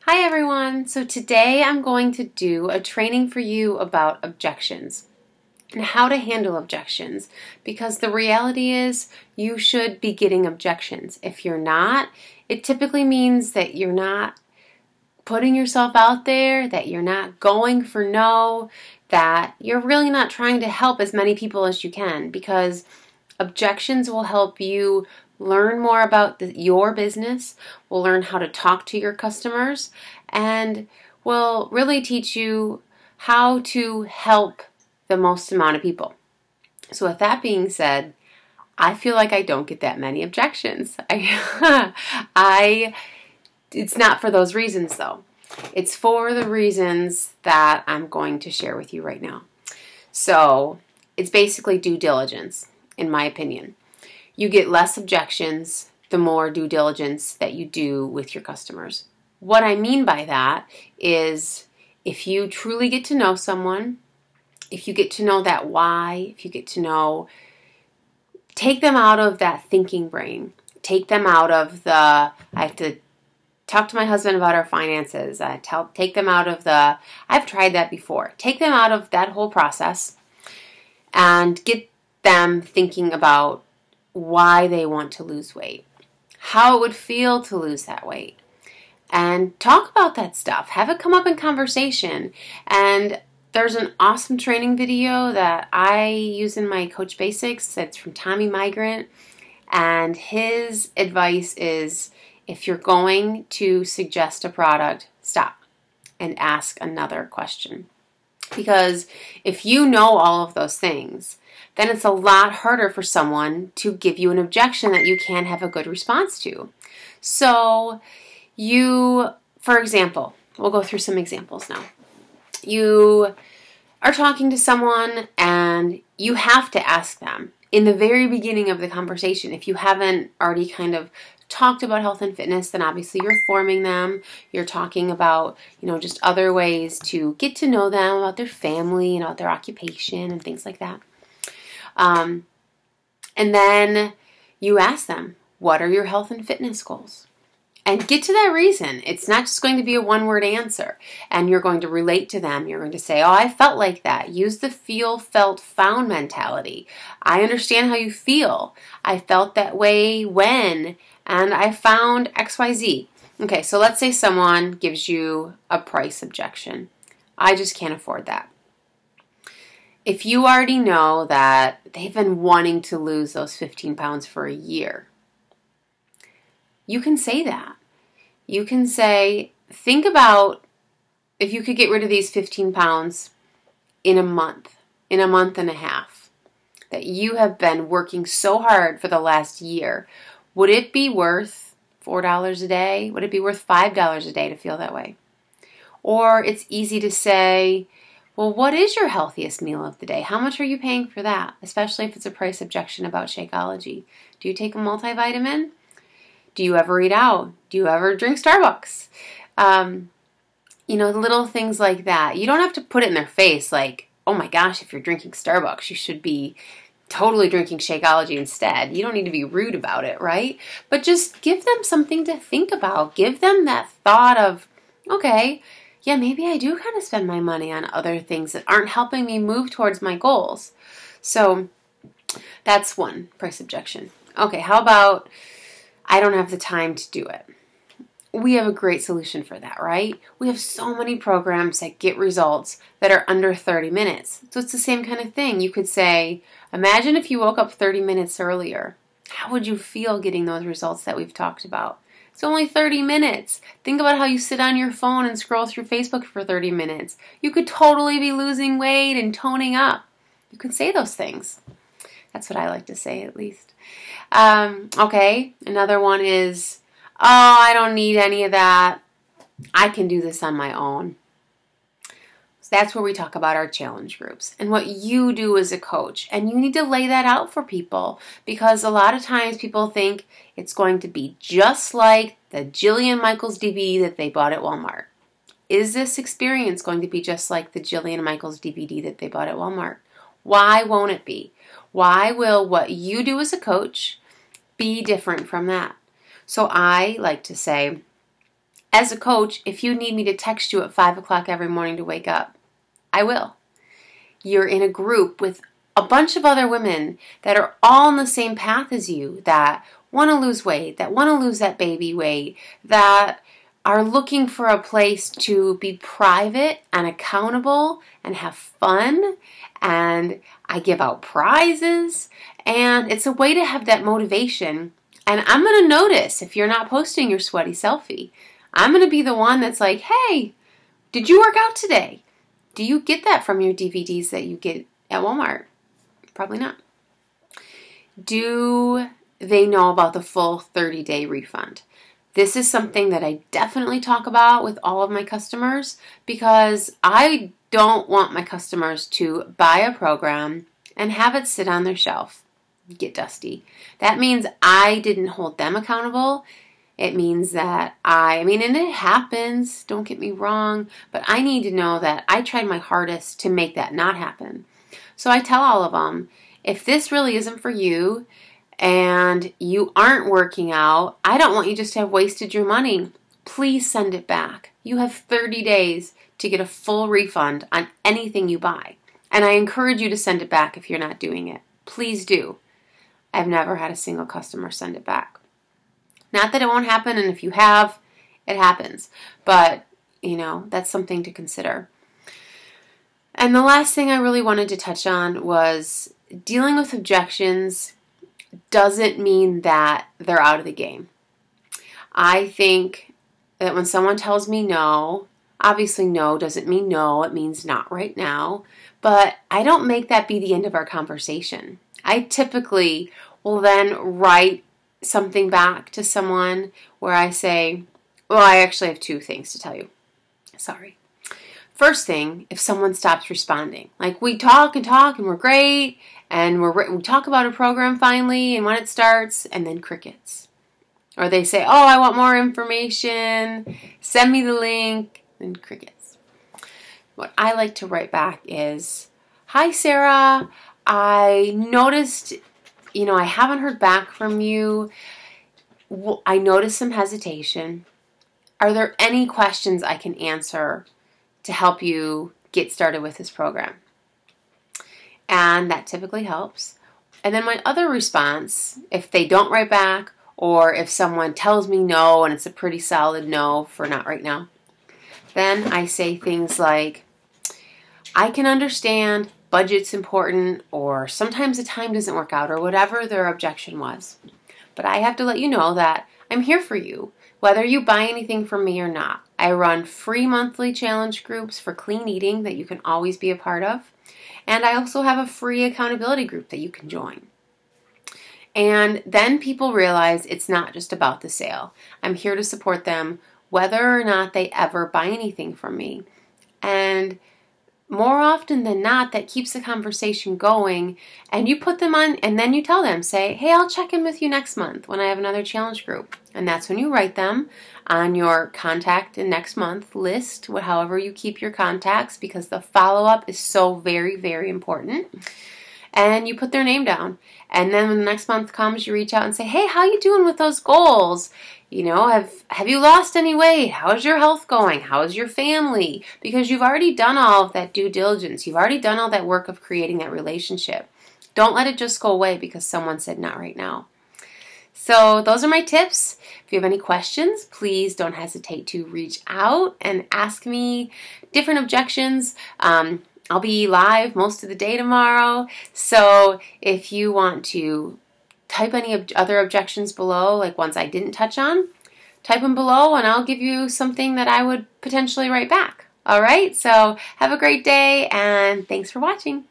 Hi everyone! So today I'm going to do a training for you about objections and how to handle objections, because the reality is you should be getting objections. If you're not, it typically means that you're not putting yourself out there, that you're not going for no, that you're really not trying to help as many people as you can, because objections will help you learn more about your business, will learn how to talk to your customers, and will really teach you how to help the most amount of people. So with that being said, I feel like I don't get that many objections. It's not for those reasons though. It's for the reasons that I'm going to share with you right now. So it's basically due diligence, in my opinion. You get less objections the more due diligence that you do with your customers. What I mean by that is if you truly get to know someone, if you get to know that why, if you get to know, take them out of that thinking brain. Take them out of the, I have to talk to my husband about our finances. Take them out of the, I've tried that before. Take them out of that whole process and get them thinking about why they want to lose weight, how it would feel to lose that weight, and talk about that stuff. Have it come up in conversation. And there's an awesome training video that I use in my Coach Basics that's from Tommy Migrant, and his advice is if you're going to suggest a product, stop and ask another question. Because if you know all of those things, then it's a lot harder for someone to give you an objection that you can't have a good response to. So you, for example, we'll go through some examples now. You are talking to someone and you have to ask them in the very beginning of the conversation. If you haven't already kind of talked about health and fitness, then obviously you're forming them. You're talking about, just other ways to get to know them, about their family and about their occupation and things like that. And then you ask them, what are your health and fitness goals? And get to that reason. It's not just going to be a one-word answer. And you're going to relate to them. You're going to say, oh, I felt like that. Use the feel, felt, found mentality. I understand how you feel. I felt that way when, and I found XYZ. Okay, so let's say someone gives you a price objection. I just can't afford that. If you already know that they've been wanting to lose those 15 pounds for a year, you can say that. You can say, think about if you could get rid of these 15 pounds in a month and a half, that you have been working so hard for the last year. Would it be worth $4 a day? Would it be worth $5 a day to feel that way? Or it's easy to say, well, what is your healthiest meal of the day? How much are you paying for that? Especially if it's a price objection about Shakeology. Do you take a multivitamin? Do you ever eat out? Do you ever drink Starbucks? Little things like that. You don't have to put it in their face like, oh my gosh, if you're drinking Starbucks, you should be totally drinking Shakeology instead. You don't need to be rude about it, right? But just give them something to think about. Give them that thought of, okay, yeah, maybe I do kind of spend my money on other things that aren't helping me move towards my goals. So that's one price objection. Okay, how about I don't have the time to do it? We have a great solution for that, right? We have so many programs that get results that are under 30 minutes. So it's the same kind of thing. You could say, imagine if you woke up 30 minutes earlier. How would you feel getting those results that we've talked about? It's only 30 minutes. Think about how you sit on your phone and scroll through Facebook for 30 minutes. You could totally be losing weight and toning up. You can say those things. That's what I like to say, at least. Okay, another one is, oh, I don't need any of that. I can do this on my own. So that's where we talk about our challenge groups and what you do as a coach. And you need to lay that out for people, because a lot of times people think it's going to be just like the Jillian Michaels DVD that they bought at Walmart. Is this experience going to be just like the Jillian Michaels DVD that they bought at Walmart? Why won't it be? Why will what you do as a coach be different from that? So I like to say, As a coach, if you need me to text you at 5 o'clock every morning to wake up, I will. You're in a group with a bunch of other women that are all on the same path as you, that want to lose weight, that want to lose that baby weight, that are looking for a place to be private and accountable and have fun, and I give out prizes, and it's a way to have that motivation. And I'm going to notice if you're not posting your sweaty selfie. I'm going to be the one that's like, hey, did you work out today? Do you get that from your DVDs that you get at Walmart? Probably not. Do they know about the full 30-day refund? This is something that I definitely talk about with all of my customers, because I don't want my customers to buy a program and have it sit on their shelf, get dusty. That means I didn't hold them accountable. It means that and it happens, don't get me wrong, but I need to know that I tried my hardest to make that not happen. So I tell all of them, if this really isn't for you and you aren't working out, I don't want you just to have wasted your money. Please send it back. You have 30 days to get a full refund on anything you buy. And I encourage you to send it back if you're not doing it. Please do. I've never had a single customer send it back. Not that it won't happen, and if you have, it happens. But, that's something to consider. And the last thing I really wanted to touch on was dealing with objections doesn't mean that they're out of the game. I think that when someone tells me no, obviously no doesn't mean no, it means not right now. But I don't make that be the end of our conversation. I typically will then write something back to someone where I say, well, I actually have two things to tell you. Sorry. First thing, if someone stops responding, like we talk and we're great, and we talk about a program finally and when it starts, and then crickets. Or they say, oh, I want more information, send me the link, and crickets. What I like to write back is, hi Sarah, I noticed I haven't heard back from you. I noticed some hesitation. Are there any questions I can answer to help you get started with this program? And that typically helps. And then my other response, if they don't write back, or if someone tells me no and it's a pretty solid no for not right now, then I say things like, I can understand budget's important, or sometimes the time doesn't work out, or whatever their objection was. But I have to let you know that I'm here for you, whether you buy anything from me or not. I run free monthly challenge groups for clean eating that you can always be a part of. And I also have a free accountability group that you can join. And then people realize it's not just about the sale. I'm here to support them whether or not they ever buy anything from me. And more often than not, that keeps the conversation going, and you put them on, and then you tell them, say, hey, I'll check in with you next month when I have another challenge group. And that's when you write them on your contact in next month list, however you keep your contacts, because the follow-up is so very, very important. And you put their name down. And then when the next month comes, you reach out and say, hey, how you doing with those goals? Have you lost any weight? How's your health going? How's your family? Because you've already done all of that due diligence. You've already done all that work of creating that relationship. Don't let it just go away because someone said not right now. So those are my tips. If you have any questions, please don't hesitate to reach out and ask me different objections. I'll be live most of the day tomorrow. So if you want to type any other objections below, like ones I didn't touch on, type them below and I'll give you something that I would potentially write back. All right, so have a great day and thanks for watching.